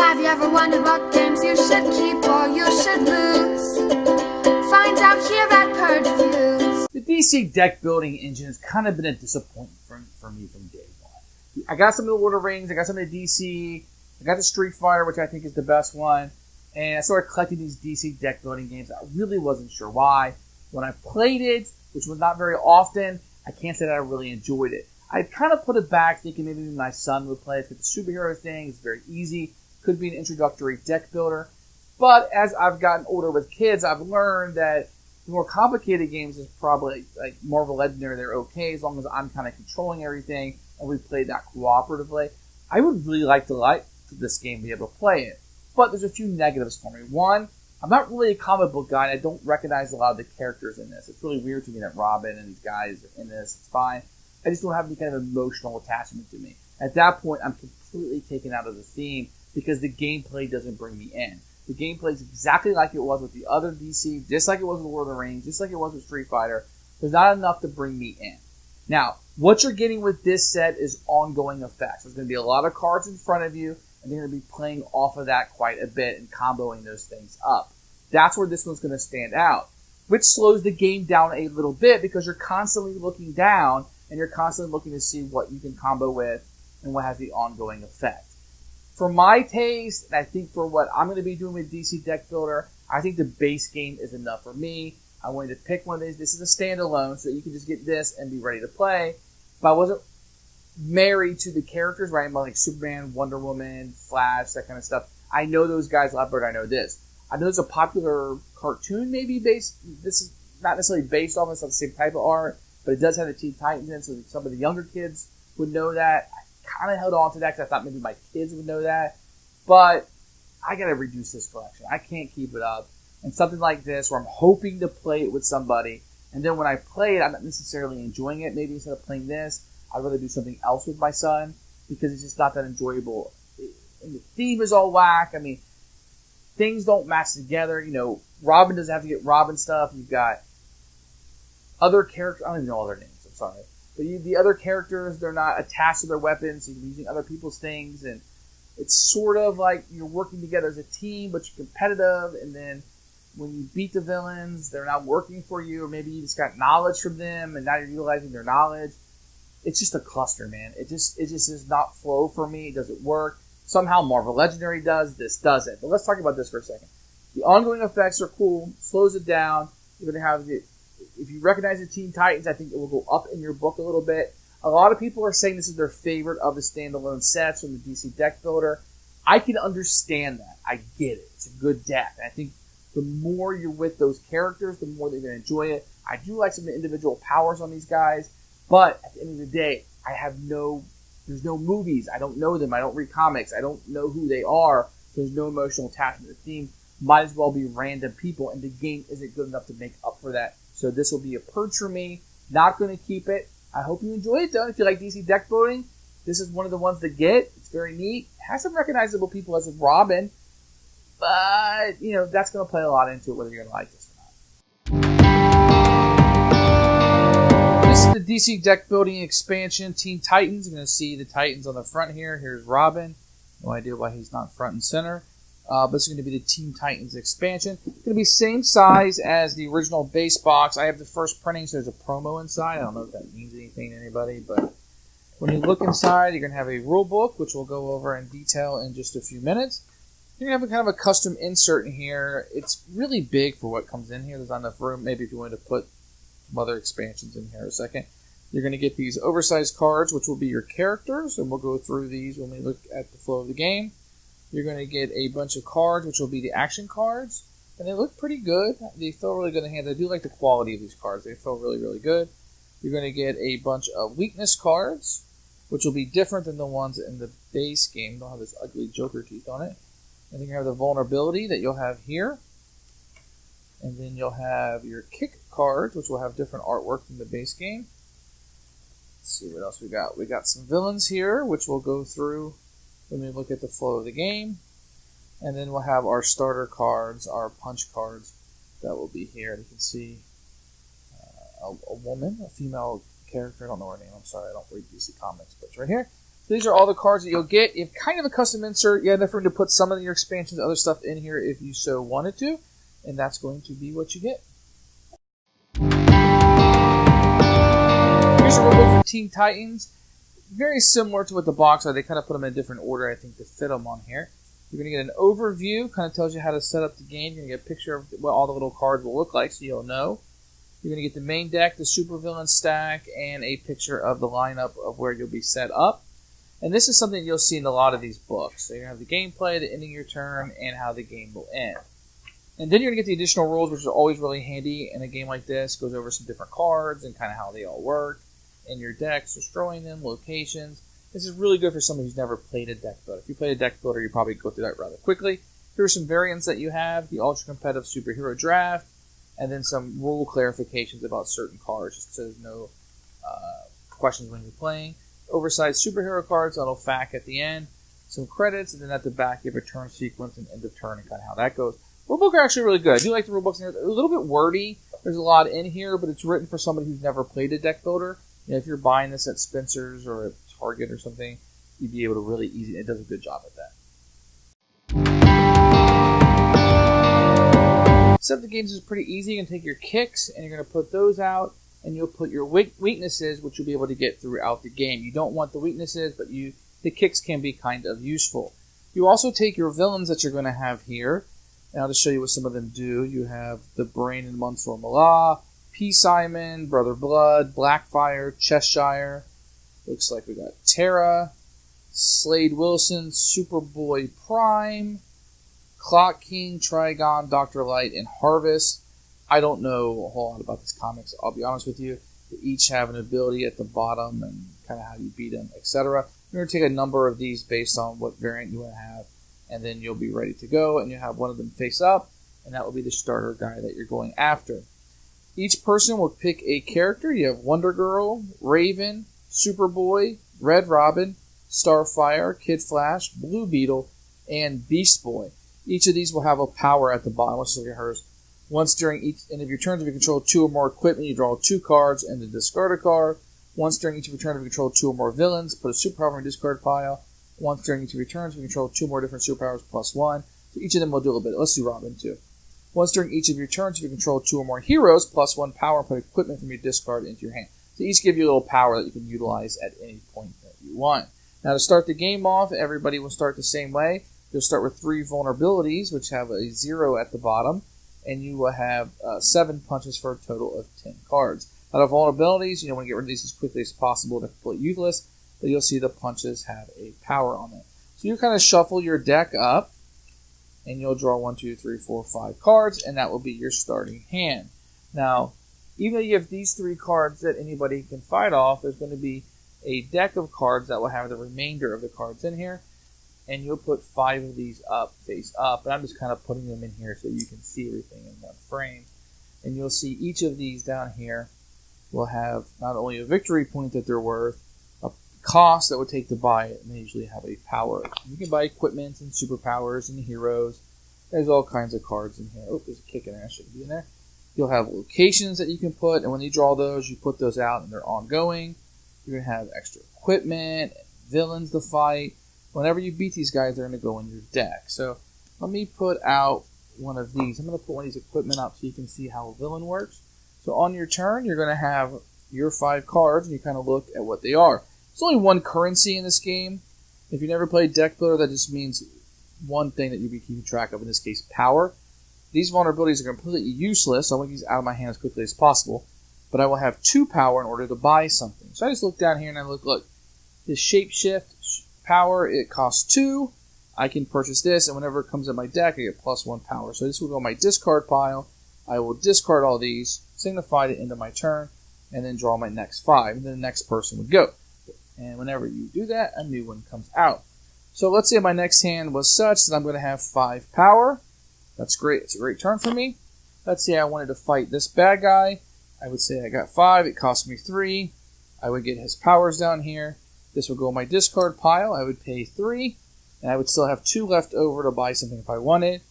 Have you ever wondered what games you should keep or you should lose? Find out here at Purge Reviews. The DC deck building engine has kind of been a disappointment for me from day one. I got some of the Lord of the Rings, I got some of the DC, I got the Street Fighter, which I think is the best one, and I started collecting these DC deck building games. I really wasn't sure why. When I played it, which was not very often, I can't say that I really enjoyed it. I kind of put it back thinking maybe my son would play it with the superhero thing. It's very easy. Could be an introductory deck builder. But as I've gotten older with kids, I've learned that the more complicated games is probably like Marvel Legendary. They're okay as long as I'm kind of controlling everything and we play that cooperatively. I would really like this game to be able to play it. But there's a few negatives for me. One, I'm not really a comic book guy, and I don't recognize a lot of the characters in this. It's really weird to me that Robin and these guys are in this. It's fine. I just don't have any kind of emotional attachment to me. At that point, I'm completely taken out of the theme because the gameplay doesn't bring me in. The gameplay is exactly like it was with the other DC, just like it was with Lord of the Rings, just like it was with Street Fighter. There's not enough to bring me in. Now, what you're getting with this set is ongoing effects. There's going to be a lot of cards in front of you, and you're going to be playing off of that quite a bit and comboing those things up. That's where this one's going to stand out, which slows the game down a little bit because you're constantly looking down and you're constantly looking to see what you can combo with and what has the ongoing effect. For my taste, and I think for what I'm going to be doing with DC Deck Builder, I think the base game is enough for me. I wanted to pick one of these. This is a standalone, so you can just get this and be ready to play. But I wasn't married to the characters, right? I'm like Superman, Wonder Woman, Flash, that kind of stuff. I know those guys a lot better than I know this. I know there's a popular cartoon maybe based. This is not necessarily based off of the same type of art, but it does have the Teen Titans in, so some of the younger kids would know that. I kind of held on to that because I thought maybe my kids would know that. But I got to reduce this collection. I can't keep it up. And something like this where I'm hoping to play it with somebody, and then when I play it, I'm not necessarily enjoying it. Maybe instead of playing this, I'd rather do something else with my son because it's just not that enjoyable. And the theme is all whack. I mean, things don't match together. You know, Robin doesn't have to get Robin stuff. You've got other characters. I don't even know all their names. I'm sorry. But the other characters, they're not attached to their weapons. So you're using other people's things. And it's sort of like you're working together as a team, but you're competitive. And then when you beat the villains, they're not working for you. Or maybe you just got knowledge from them and now you're utilizing their knowledge. It's just a cluster, man. It just does not flow for me. It doesn't work. Somehow Marvel Legendary does. This doesn't. But let's talk about this for a second. The ongoing effects are cool. Slows it down. You're going to have if you recognize the Teen Titans, I think it will go up in your book a little bit. A lot of people are saying this is their favorite of the standalone sets from the DC Deck Builder. I can understand that. I get it. It's a good deck. And I think the more you're with those characters, the more they're going to enjoy it. I do like some of the individual powers on these guys. But at the end of the day, there's no movies. I don't know them. I don't read comics. I don't know who they are. There's no emotional attachment to the theme. Might as well be random people, and the game isn't good enough to make up for that. So this will be a purge for me. Not going to keep it. I hope you enjoy it, though. If you like DC deck building, this is one of the ones to get. It's very neat. It has some recognizable people as a Robin. But, that's going to play a lot into it, whether you're going to like this or not. This is the DC deck building expansion, Teen Titans. You're going to see the Titans on the front here. Here's Robin. No idea why he's not front and center. But it's going to be the Teen Titans expansion. It's going to be same size as the original base box. I have the first printing, so there's a promo inside. I don't know if that means anything to anybody, but when you look inside, you're going to have a rule book, which we'll go over in detail in just a few minutes. You're going to have a kind of a custom insert in here. It's really big for what comes in here. There's not enough room. Maybe if you wanted to put some other expansions in here a second. You're going to get these oversized cards, which will be your characters, and we'll go through these when we look at the flow of the game. You're going to get a bunch of cards, which will be the action cards, and they look pretty good. They feel really good in the hand. I do like the quality of these cards. They feel really, really good. You're going to get a bunch of weakness cards, which will be different than the ones in the base game. They'll have this ugly Joker teeth on it. And then you have the vulnerability that you'll have here. And then you'll have your kick cards, which will have different artwork than the base game. Let's see what else we got. We got some villains here, which we'll go through when we look at the flow of the game. And then we'll have our starter cards, our punch cards that will be here. You can see a woman, a female character. I don't know her name. I'm sorry, I don't read DC Comics, but it's right here. So these are all the cards that you'll get. You have kind of a custom insert. You have enough room to put some of your expansions, other stuff in here if you so wanted to. And that's going to be what you get. Here's a rulebook for Teen Titans. Very similar to what the box are. They kind of put them in a different order, I think, to fit them on here. You're going to get an overview, kind of tells you how to set up the game. You're going to get a picture of what all the little cards will look like, so you'll know. You're going to get the main deck, the supervillain stack, and a picture of the lineup of where you'll be set up. And this is something you'll see in a lot of these books. So you're going to have the gameplay, the ending of your turn, and how the game will end. And then you're going to get the additional rules, which are always really handy in a game like this. It goes over some different cards and kind of how they all work. In your decks, destroying them, locations. This is really good for someone who's never played a deck builder. If you played a deck builder, you probably go through that rather quickly. Here are some variants that you have. The ultra competitive superhero draft. And then some rule clarifications about certain cards, just so there's no questions when you're playing. Oversized superhero cards that'll FAQ at the end. Some credits, and then at the back you have a turn sequence and end of turn and kind of how that goes. Rulebook are actually really good. I do like the rulebooks in here. They're a little bit wordy. There's a lot in here, but it's written for somebody who's never played a deck builder. You know, if you're buying this at Spencer's or at Target or something, you'd be able to really easy. It does a good job at that. Set up the games is pretty easy. You can take your kicks and you're going to put those out, and you'll put your weaknesses, which you'll be able to get throughout the game. You don't want the weaknesses, but the kicks can be kind of useful. You also take your villains that you're going to have here, and I'll just show you what some of them do. You have the Brain and Mansoor Mallah, P. Simon, Brother Blood, Blackfire, Cheshire. Looks like we got Terra, Slade Wilson, Superboy Prime, Clock King, Trigon, Dr. Light, and Harvest. I don't know a whole lot about these comics, I'll be honest with you. They each have an ability at the bottom and kind of how you beat them, etc. You're going to take a number of these based on what variant you want to have, and then you'll be ready to go, and you'll have one of them face up, and that will be the starter guy that you're going after. Each person will pick a character. You have Wonder Girl, Raven, Superboy, Red Robin, Starfire, Kid Flash, Blue Beetle, and Beast Boy. Each of these will have a power at the bottom. Let's look at hers. Once during each end of your turns, if you control 2 or more equipment, you draw 2 cards and then discard a card. Once during each of your turns, if you control 2 or more villains, put a superpower in your discard pile. Once during each of your turns, if you control 2 more different superpowers plus 1. So each of them will do a little bit. Let's do Robin too. Once during each of your turns, if you control 2 or more heroes, plus 1 power, and put equipment from your discard into your hand. So each give you a little power that you can utilize at any point that you want. Now to start the game off, everybody will start the same way. You'll start with 3 vulnerabilities, which have a 0 at the bottom, and you will have 7 punches for a total of 10 cards. Now the vulnerabilities, you want to get rid of these as quickly as possible. They're completely useless, but you'll see the punches have a power on them. So you kind of shuffle your deck up, and you'll draw 1, 2, 3, 4, 5 cards, and that will be your starting hand. Now, even though you have these 3 cards that anybody can fight off, there's going to be a deck of cards that will have the remainder of the cards in here, and you'll put 5 of these up, face up, and I'm just kind of putting them in here so you can see everything in one frame. And you'll see each of these down here will have not only a victory point that they're worth, a cost that would take to buy it, and they usually have a power. You can buy equipment and superpowers and heroes. There's all kinds of cards in here. Oh, there's a kick in there. Should be in there. You'll have locations that you can put, and when you draw those, you put those out, and they're ongoing. You're going to have extra equipment, villains to fight. Whenever you beat these guys, they're going to go in your deck. So let me put out one of these. I'm going to put one of these equipment out so you can see how a villain works. So on your turn, you're going to have your 5 cards, and you kind of look at what they are. There's only one currency in this game. If you never played Deck Builder, that just means one thing that you'll be keeping track of, in this case, power. These vulnerabilities are completely useless, so I want these out of my hand as quickly as possible. But I will have 2 power in order to buy something. So I just look down here and I look, this Shapeshift power, it costs 2. I can purchase this, and whenever it comes in my deck, I get plus 1 power. So this will go in my discard pile. I will discard all these, signify the end of my turn, and then draw my next 5. And then the next person would go. And whenever you do that, a new one comes out. So let's say my next hand was such that I'm going to have 5 power. That's great. It's a great turn for me. Let's say I wanted to fight this bad guy. I would say I got 5. It cost me 3. I would get his powers down here. This would go in my discard pile. I would pay 3. And I would still have 2 left over to buy something if I wanted.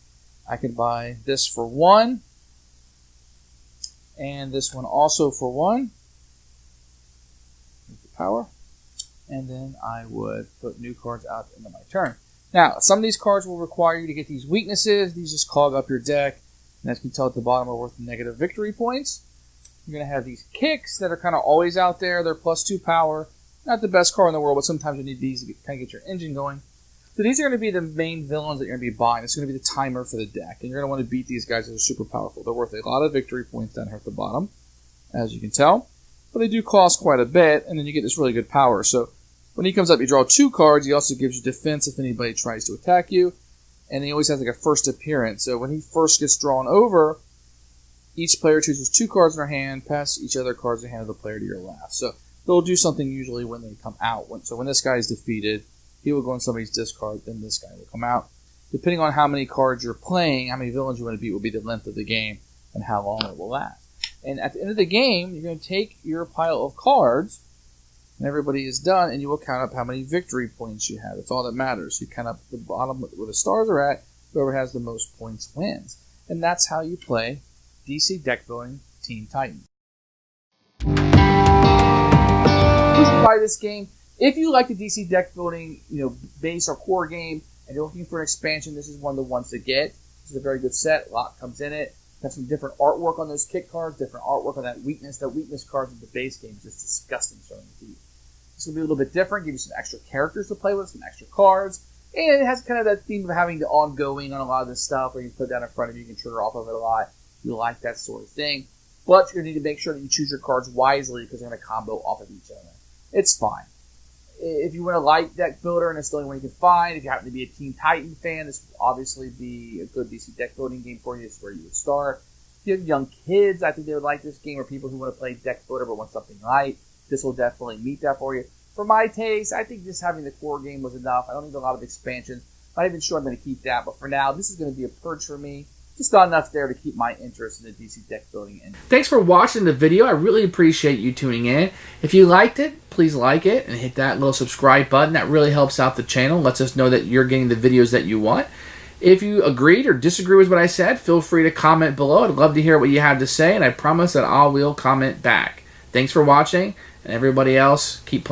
I could buy this for 1. And this one also for 1. Here's the power. and then I would put new cards out into my turn. Now, some of these cards will require you to get these weaknesses. These just clog up your deck, and as you can tell at the bottom, are worth negative victory points. You're going to have these kicks that are kind of always out there. They're +2 power. Not the best card in the world, but sometimes you need these to kind of get your engine going. So these are going to be the main villains that you're going to be buying. It's going to be the timer for the deck, and you're going to want to beat these guys that are super powerful. They're worth a lot of victory points down here at the bottom, as you can tell. But they do cost quite a bit, and then you get this really good power. So when he comes up, you draw 2 cards. He also gives you defense if anybody tries to attack you. And he always has like a first appearance. So when he first gets drawn over, each player chooses 2 cards in their hand, pass each other cards in the hand of the player to your left. So they'll do something usually when they come out. So when this guy is defeated, he will go in somebody's discard, then this guy will come out. Depending on how many cards you're playing, how many villains you want to beat will be the length of the game and how long it will last. And at the end of the game, you're going to take your pile of cards, and everybody is done, and you will count up how many victory points you have. That's all that matters. You count up the bottom where the stars are at. Whoever has the most points wins. And that's how you play DC Deck Building Teen Titans. You should buy this game. If you like the DC Deck Building, base or core game, and you're looking for an expansion, this is one of the ones to get. This is a very good set. A lot comes in it. Got some different artwork on those kick cards, different artwork on that weakness. That weakness cards in the base game is just disgusting showing the teeth. This will be a little bit different, give you some extra characters to play with, some extra cards, and it has kind of that theme of having the ongoing on a lot of this stuff where you can put it down in front of you, you can trigger off of it a lot. You like that sort of thing. But you're going to need to make sure that you choose your cards wisely because they're going to combo off of each other. It's fine. If you want a light deck builder and it's the only one you can find, if you happen to be a Teen Titan fan, this would obviously be a good DC deck building game for you. This is where you would start. If you have young kids, I think they would like this game, or people who want to play deck builder but want something light. This will definitely meet that for you. For my taste, I think just having the core game was enough. I don't need a lot of expansions. I'm not even sure I'm going to keep that, but for now, this is going to be a purge for me. Just not enough there to keep my interest in the DC deck building. Thanks for watching the video. I really appreciate you tuning in. If you liked it, please like it and hit that little subscribe button. That really helps out the channel, lets us know that you're getting the videos that you want. If you agreed or disagree with what I said, feel free to comment below. I'd love to hear what you have to say, and I promise that I will comment back. Thanks for watching, and everybody else, keep playing.